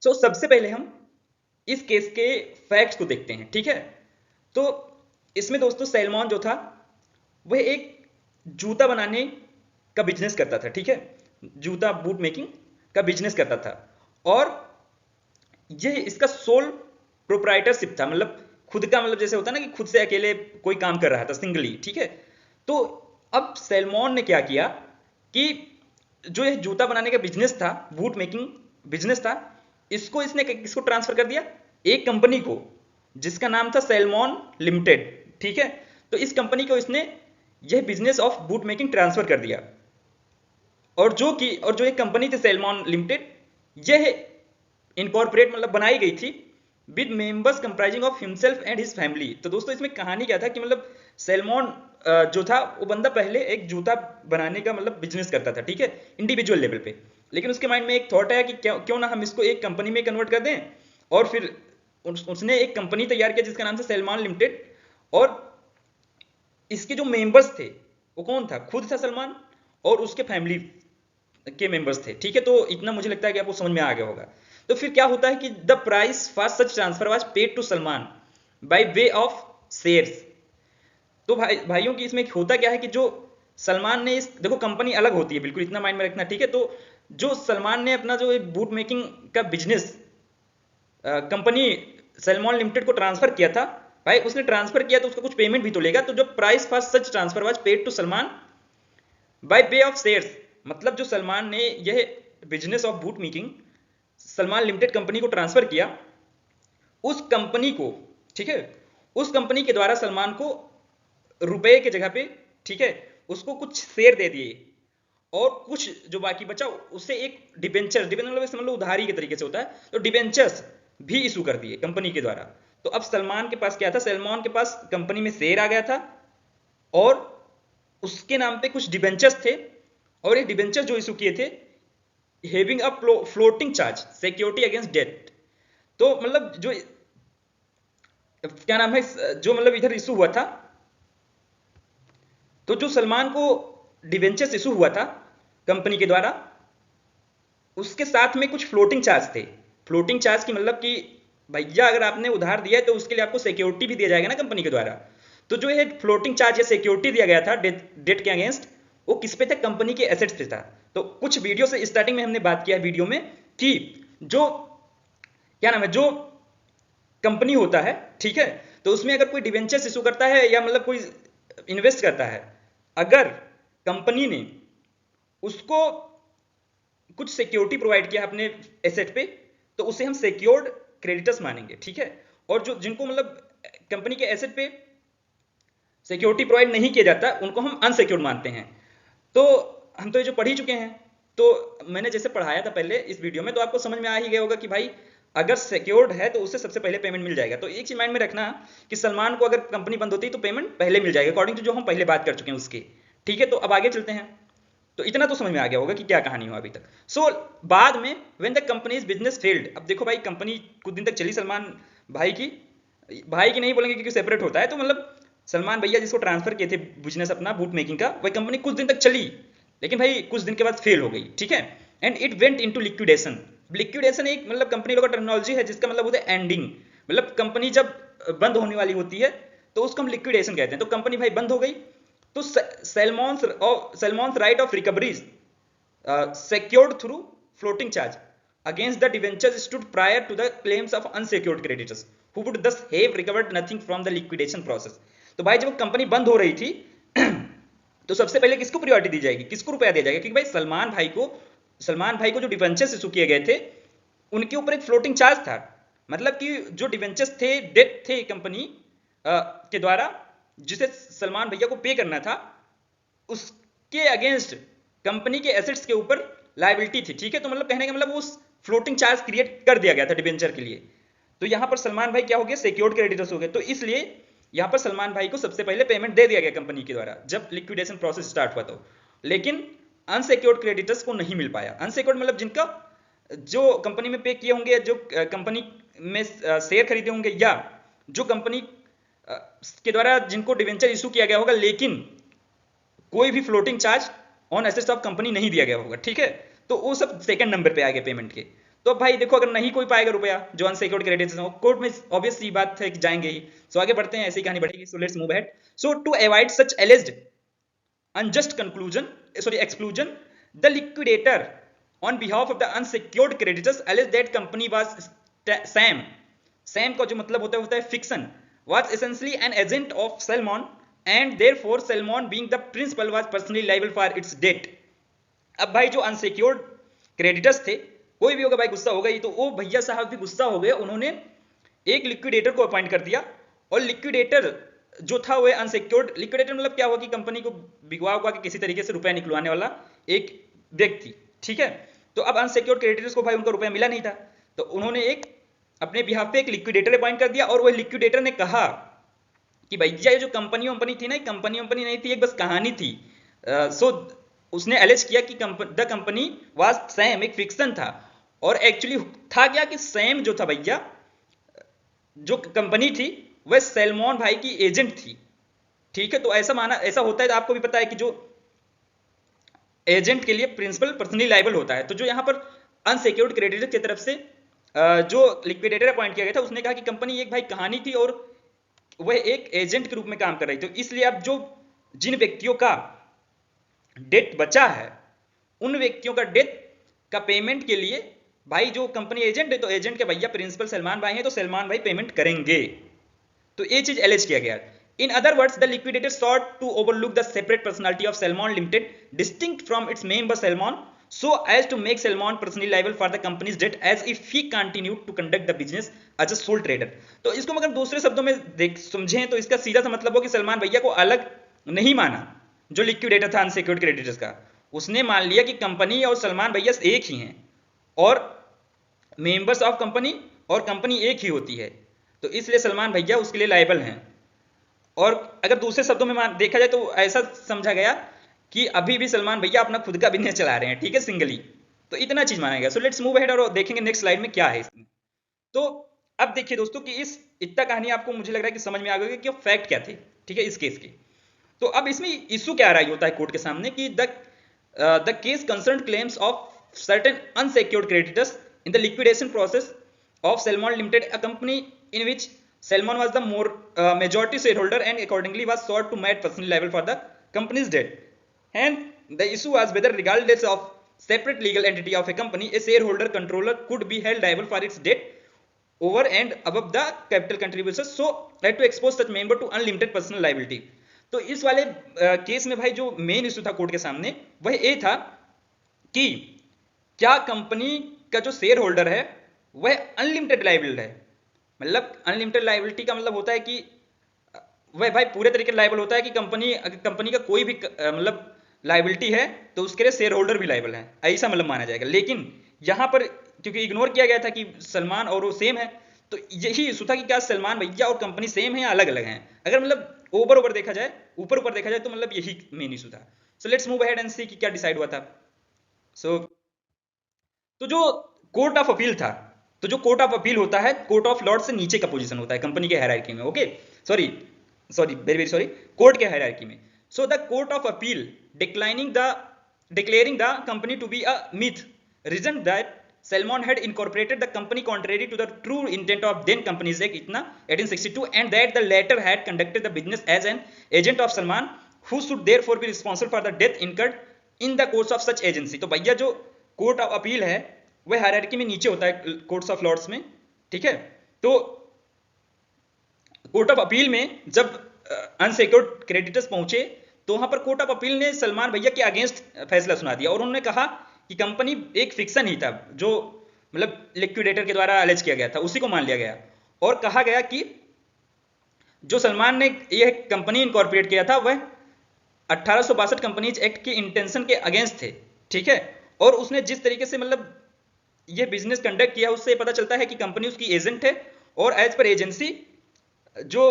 सबसे पहले हम इस केस के फैक्ट्स को देखते हैं, ठीक है। तो इसमें दोस्तों सैलमॉन जो था वह एक जूता बनाने का बिजनेस करता था, ठीक है। जूता बूट मेकिंग का बिजनेस करता था और यह इसका सोल प्रोप्राइटरशिप था, मतलब खुद का, मतलब जैसे होता है ना कि खुद से अकेले कोई काम कर रहा था सिंगली, ठीक है। तो अब सैलमॉन ने क्या किया कि जो यह जूता बनाने का बिजनेस था, बूट मेकिंग बिजनेस था, इसने किसको ट्रांसफर कर दिया, एक कंपनी को जिसका नाम था सैलमॉन लिमिटेड, ठीक है। तो इस कंपनी को इसने यह business of boot making transfer कर दिया और जो एक कंपनी थी सैलमॉन लिमिटेड, यह इनकॉर्पोरेट मतलब बनाई गई थी with members comprising of himself and his family. तो दोस्तों इसमें कहानी क्या था कि मतलब सैलमॉन जो था वो बंदा पहले एक जूता बनाने का मतलब बिजनेस करता था, ठीक है, इंडिविजुअल लेवल पे। लेकिन उसके माइंड में एक थॉट आया कि क्यों ना हम इसको एक कंपनी में कन्वर्ट कर दें, और फिर उसने एक कंपनी तैयार किया जिसका नाम था सैलमॉन लिमिटेड। और इसके जो मेंबर्स थे वो कौन था, खुद था सलमान और उसके फैमिली के मेंबर्स थे, ठीक है। तो इतना मुझे लगता है कि आपको समझ में आ गया होगा। तो फिर क्या होता है कि the price for such transfer was paid to Salomon by way of shares. तो भाइयों की इसमें होता क्या है कि जो सलमान ने इस, देखो कंपनी अलग होती है बिल्कुल, इतना माइंड में रखना, ठीक है। तो जो सलमान ने अपना जो बूट मेकिंग का बिजनेस कंपनी सैलमॉन लिमिटेड को ट्रांसफर किया था, भाई उसने ट्रांसफर किया तो उसका कुछ पेमेंट भी तो लेगा। तो जो price for such transfer was paid to Salomon by way of shares, मतलब जो सलमान ने यह business of boot making Salomon limited company को ट्रांसफर किया, उस कंपनी को, ठीक है, उस कंपनी के द्वारा सलमान को रुपए की जगह पे, ठीक है, उसको कुछ शेयर दे दिए और कुछ जो बाकी बचा उससे एक डिबेंचर, डिबेंचर मतलब समझ लो उधारी के तरीके से होता है, तो डिबेंचर्स भी इशू कर दिए कंपनी के द्वारा। तो अब सलमान के पास क्या था, सलमान के पास कंपनी में शेयर आ गया था और उसके नाम पे कुछ डिबेंचर्स थे, और ये डिबेंचर जो इशू किए थे having a floating charge security against debt. तो मतलब जो क्या नाम है, जो मतलब इधर इशू हुआ था, तो जो सलमान को डिबेंचर्स इशू हुआ था कंपनी के द्वारा, उसके साथ में कुछ फ्लोटिंग चार्ज थे। फ्लोटिंग चार्ज की मतलब कि भैया अगर आपने उधार दिया है तो उसके लिए आपको सिक्योरिटी भी दिया जाएगा ना कंपनी के द्वारा। तो जो ये फ्लोटिंग चार्ज या सिक्योरिटी दिया गया था डेट के अगेंस्ट, वो किस पे था, कंपनी के एसेट्स पे था। तो कुछ वीडियो से स्टार्टिंग में हमने बात किया वीडियो में कि जो क्या नाम है, जो कंपनी होता है, ठीक है, तो उसमें अगर कोई डिवेंचर्स इशू करता है या मतलब कोई इन्वेस्ट करता है, अगर कंपनी ने उसको कुछ सिक्योरिटी प्रोवाइड किया अपने एसेट पे, तो उसे हम सिक्योर्ड क्रेडिटर्स मानेंगे, ठीक है। और जो जिनको मतलब कंपनी के एसेट पे सिक्योरिटी प्रोवाइड नहीं किया जाता उनको हम अनसिक्योर्ड मानते हैं। तो हम तो ये जो पढ़ ही चुके हैं, तो मैंने जैसे पढ़ाया था पहले इस वीडियो में, तो आपको समझ में आ ही गया होगा कि भाई अगर सिक्योर्ड है तो उससे सबसे पहले पेमेंट मिल जाएगा। तो एक चीज माइंड में रखना कि सलमान को अगर कंपनी बंद होती है तो पेमेंट पहले मिल जाएगा, अकॉर्डिंग टू जो हम पहले बात कर चुके हैं उसके, ठीक है। तो अब आगे चलते हैं। तो इतना तो समझ में आ गया होगा कि क्या कहानी हुआ अभी तक। बाद में when the companies business failed, अब देखो भाई कंपनी कुछ दिन तक चली सलमान भाई की, भाई की नहीं बोलेंगे क्योंकि सेपरेट होता है, तो मतलब सलमान भैया जिसको ट्रांसफर किए थे बिजनेस अपना बूट मेकिंग का, वही कंपनी कुछ दिन तक चली, लेकिन भाई कुछ दिन के बाद फेल हो गई, ठीक है। And it went into liquidation. Liquidation एक मतलब कंपनी लोगों का टर्मिनोलॉजी है जिसका मतलब होता है एंडिंग, मतलब कंपनी जब बंद होने वाली होती है तो उसको हम लिक्विडेशन कहते हैं। तो कंपनी भाई बंद हो गई, तो salmons write off recoveries secured through floating charge against the debentures stood prior to the claims of unsecured creditors who would thus have recovered nothing from the liquidation process। तो भाई जब कंपनी बंद हो रही थी तो सबसे पहले किसको प्रायोरिटी दी जाएगी, किसको रुपया दिया जाएगा, क्योंकि भाई सलमान भाई को जो डिवेंचर्स इशू किए गए थे उनके ऊपर एक फ्लोटिंग चार्ज था। मतलब कि जो डिवेंचर्स थे, डेट थे कंपनी के द्वारा जिसे सलमान भैया को पे करना था, उसके अगेंस्ट कंपनी के एसेट्स के ऊपर लायबिलिटी थी, ठीक है। तो मतलब कहने का मतलब उस फ्लोटिंग चार्ज क्रिएट कर दिया गया था डिबेंचर के लिए। तो यहां पर सलमान भाई क्या हो गया, सिक्योर्ड क्रेडिटर्स हो गए। तो इसलिए यहां पर सलमान भाई को सबसे पहले पेमेंट दे दिया गया कंपनी के द्वारा जब लिक्विडेशन प्रोसेस स्टार्ट हुआ। तो लेकिन अनसिक्योर्ड क्रेडिटर्स को नहीं मिल पाया। अनसिक्योर्ड मतलब जिनका जो कंपनी में पे किए होंगे, जो कंपनी में शेयर खरीदे होंगे, या जो कंपनी के द्वारा जिनको डिवेंचर इशू किया गया होगा लेकिन कोई भी floating charge on assets of company नहीं दिया गया होगा, ठीक है। तो वो सब सेकंड नंबर पे आ गए पेमेंट के। तो अब भाई देखो, अगर नहीं कोई पाएगा रुपया जो अनसिक्योर्ड क्रेडिटर्स हो, कोर्ट में ऑब्वियस सी बात है कि जाएंगे ही। सो आगे बढ़ते हैं, ऐसी कहानी बढ़ेगी। So let's move ahead. So to avoid such alleged unjust conclusion, sorry, exclusion, the liquidator on behalf of the unsecured creditors alleged that company was Sam का जो मतलब होता है fiction, was essentially an agent of Salmon and therefore Salmon being the principal was personally liable for its debt। अब भाई जो unsecured creditors थे, कोई भी होगा भाई गुस्सा होगा ही, तो वो भैया साहब भी गुस्सा हो गए, उन्होंने एक लिक्विडेटर को अपॉइंट कर दिया। और लिक्विडेटर जो था वो अनसिक्योर्ड लिक्विडेटर, मतलब क्या हुआ कि कंपनी को भिगवा हुआ कि किसी तरीके से रुपया निकलवाने वाला एक व्यक्ति, ठीक है। तो अब अनसिक्योर्ड क्रेडिटर्स को भाई उनका रुपया मिला नहीं था, तो उन्होंने एक अपने बिहाफ पे एक लिक्विडेटर अपॉइंट कर दिया। और वह लिक्विडेटर ने कहा कि भैया ये जो कंपनी थी ना, कंपनी नहीं थी, एक बस कहानी थी। सो उसने एलेज किया कि द कंपनी वाज सैम, एक फिक्शन था। और एक्चुअली था क्या कि सैम जो था भैया, जो कंपनी थी वह सैलमॉन भाई की एजेंट थी, ठीक है। तो ऐसा होता है, आपको भी पता है कि जो एजेंट के लिए प्रिंसिपल पर्सनली लायबल होता है। तो जो यहां पर अनसिक्योर्ड क्रेडिटर की तरफ से जो लिक्विडेटर अपॉइंट किया गया था, उसने कहा कि कंपनी एक भाई कहानी थी और वह एक एजेंट के रूप में काम कर रही थी। तो इसलिए अब जो जिन व्यक्तियों का डेट बचा है, उन व्यक्तियों का डेट का पेमेंट के लिए भाई जो कंपनी एजेंट है, तो एजेंट के भैया प्रिंसिपल सलमान भाई हैं, तो सलमान भाई पेमेंट करेंगे। तो ये चीज एलेज किया गया। In other words, the liquidator sought to overlook the separate personality of Salmon Limited, distinct from its member Salmon, so as to make Salmon personally liable for the company's debt as if he continued to conduct the business as a sole trader। तो इसको अगर दूसरे शब्दों में समझें तो इसका सीधा सा मतलब हो कि सलमान भैया को अलग नहीं माना जो लिक्विडेटर था अनसिक्योर्ड क्रेडिटर्स का। उसने मान लिया कि कंपनी और सलमान भैया एक ही हैं और मेंबर्स ऑफ कंपनी और कंपनी एक ही होती है, तो इसलिए सलमान भैया उसके लिए लायबल हैं। और अगर दूसरे शब्दों में देखा जाए तो ऐसा समझा गया कि अभी भी सलमान भैया अपना खुद का बिजनेस चला रहे हैं, ठीक है, सिंगली। तो इतना चीज माना गया। सो लेट्स मूव अहेड और देखेंगे नेक्स्ट स्लाइड में क्या है इसमें। तो अब देखिए दोस्तों कि इस इतना कहानी आपको मुझे लग रहा है कि समझ में आ गई कि फैक्ट क्या थे, ठीक है, इस केस के। तो अब इसमें इशू क्या राइज होता है कोर्ट के सामने कि the case concern claims of certain unsecured creditors in the liquidation process of Salmon Limited, a company in which Salmon was the majority shareholder and accordingly was sought to make personally liable for the company's debt. And the issue was whether, regardless of separate legal entity of a company, a shareholder controller could be held liable for its debt over and above the capital contributions, so had to expose such member to unlimited personal liability। तो इस वाले case में भाई जो main issue था court के सामने वह ये था कि क्या कंपनी का जो शेयर होल्डर है वह अनलिमिटेड लायबल है। मतलब अनलिमिटेड लायबिलिटी का मतलब होता है कि वह भाई पूरे तरीके से लायबल होता है कि कंपनी का कोई भी मतलब लायबिलिटी है तो उसके लिए शेयर होल्डर भी लायबल है, ऐसा मतलब माना जाएगा। लेकिन यहां पर क्योंकि इग्नोर किया गया था कि सलमान और वो सेम है, तो यही इशू था कि क्या सलमान भैया और कंपनी सेम है या अलग अलग हैं। अगर मतलब ऊपर देखा जाए तो मतलब यही मेन इशू था। So let's move ahead and see कि क्या डिसाइड हुआ था। तो जो कोर्ट ऑफ अपील था, तो जो कोर्ट ऑफ अपील होता है कोर्ट ऑफ लॉर्ड से नीचे का पोजीशन होता है कंपनी के हायरार्की में। Okay, sorry very sorry, court के हायरार्की में। So the court of appeal declaring the company to be a myth, reasoned that Salmon had incorporated the company contrary to the true intent of then Companies Act 1862, and that the latter had conducted the business as an agent of Salman, who should therefore be responsible for the debt incurred in the course of such agency। तो भैया जो court of appeal है वह hierarchy में नीचे होता है courts of Lords में, ठीक है। तो कोर्ट ऑफ अपील में जब अनसिक्योर्ड क्रेडिटर्स पहुंचे तो वहां पर कोर्ट ऑफ अपील ने सलमान भैया के अगेंस्ट फैसला सुना दिया और उन्होंने कहा कि कंपनी एक फिक्शन ही था जो मतलब लिक्विडेटर के द्वारा अलेज किया गया था, उसी को मान लिया गया। और कहा गया कि जो सलमान ने यह कंपनी इनकॉर्पोरेट किया था वह 1862 कंपनीज एक्ट के इंटेंशन के अगेंस्ट थे, ठीक है। और उसने जिस तरीके से मतलब यह बिजनेस कंडक्ट किया उससे पता चलता है कि कंपनी उसकी एजेंट है और एज पर एजेंसी जो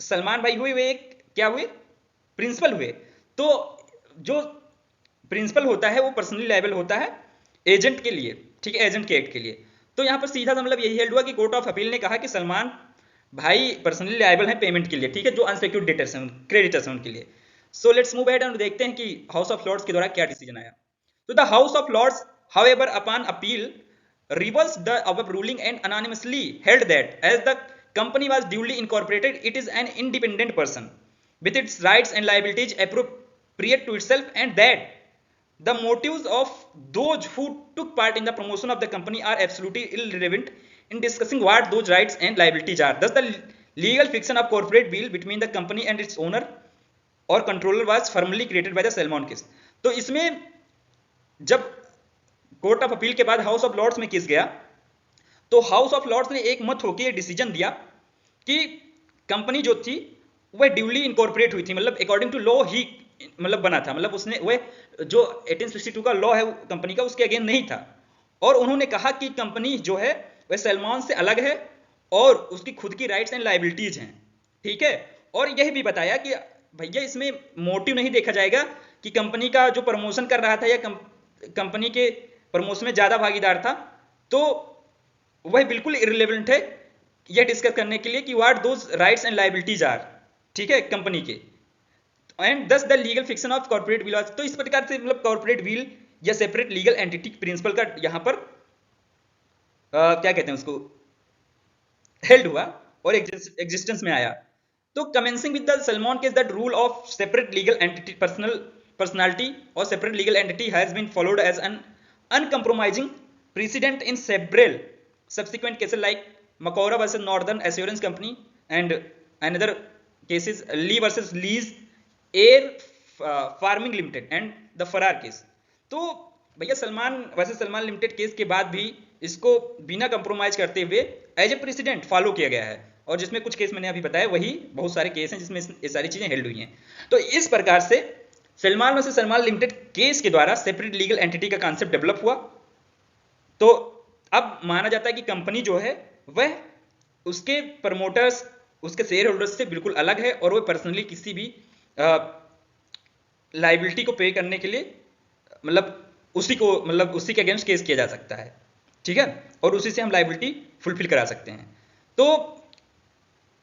सलमान भाई हुए वे एक क्या हुए, प्रिंसिपल हुए। तो जो प्रिंसिपल होता है वो पर्सनली लायबल होता है एजेंट के लिए, ठीक है, एजेंट के एक्ट के लिए। तो यहां पर सीधा सा मतलब यही हेल्ड हुआ कि कोर्ट ऑफ अपील ने कहा कि सलमान भाई पर्सनली लायबल है पेमेंट के लिए, ठीक है, जो अनसिक्योर्ड डेटर्स हैं क्रेडिटर्स हैं उनके लिए। सो लेट्स मूव अहेड एंड देखते हैं कि हाउस ऑफ लॉर्ड्स के द्वारा क्या डिसीजन आया। तो the House of Lords however upon appeal reversed the above ruling and unanimously held that as the company was duly incorporated, it is an independent person with its rights and liabilities appropriate to itself, and that the motives of those who took part in the promotion of the company are absolutely irrelevant in discussing what those rights and liabilities are. Thus, the legal fiction of corporate will between the company and its owner और controller was formally created by the salmon case. तो इसमें जब court of appeal के बाद house of Lord's में case गया, तो house of Lord's ने एक मत होकर यह डिसीजन दिया कि कंपनी जो थी वह ड्यूली इनकॉर्पोरेट हुई थी, मतलब अकॉर्डिंग टू लॉ ही मतलब बना था, मतलब उसने वह जो 1862 का लॉ है कंपनी का उसके अगेंस्ट नहीं था। और उन्होंने कहा कि कंपनी जो है वह सैलमन से अलग है और उसकी खुद की राइट्स एंड लायबिलिटीज हैं, ठीक है। और यह भी बताया कि भैया इसमें मोटिव नहीं देखा जाएगा कि कंपनी का जो प्रमोशन कर रहा था या कंपनी के प्रमोशन में ज्यादा भागीदार था, तो वह बिल्कुल इररिलेवेंट है यह डिस्कस करने के लिए कि what those rights and liabilities are, ठीक है, कंपनी के। And thus the legal fiction of corporate will. तो इस प्रकार से मतलब कॉर्पोरेट विल या सेपरेट लीगल एंटिटी प्रिंसिपल का यहां पर क्या कहते हैं उसको हेल्ड हुआ और एग्जिस्टेंस में आया। तो commencing with the Salomon case that rule of separate legal entity personality or separate legal entity has been followed as an uncompromising precedent in several subsequent cases like Macora versus Northern Assurance Company and another cases Lee versus Lee's Air Farming Limited and the Farrar case। तो भैया Salman versus Salman limited case के बाद भी इसको बिना compromise करते हुए as a president follow किया गया है, और जिसमें कुछ केस मैंने अभी बताया वही बहुत सारे केस हैं जिसमें ये सारी चीजें हेल्ड हुई हैं। तो इस प्रकार से Salman versus Salman limited case के द्वारा सेपरेट लीगल एंटिटी का कॉन्सेप्ट डेवलप हुआ। तो अब माना जाता है कि कंपनी जो है वह उसके प्रमोटर्स उसके शेयर होल्डर्स से बिल्कुल अलग है और वह पर्सनली किसी भी लाइबिलिटी को पे करने के लिए मतलब उसी के अगेंस्ट केस किया जा सकता है, ठीक है, और उसी से हम लाइबिलिटी फुलफिल करा सकते हैं। तो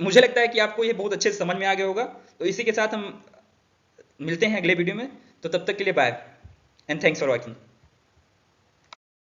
मुझे लगता है कि आपको ये बहुत अच्छे से समझ में आ गया होगा। तो इसी के साथ हम मिलते हैं अगले वीडियो में, तो तब तक के लिए bye and thanks for watching.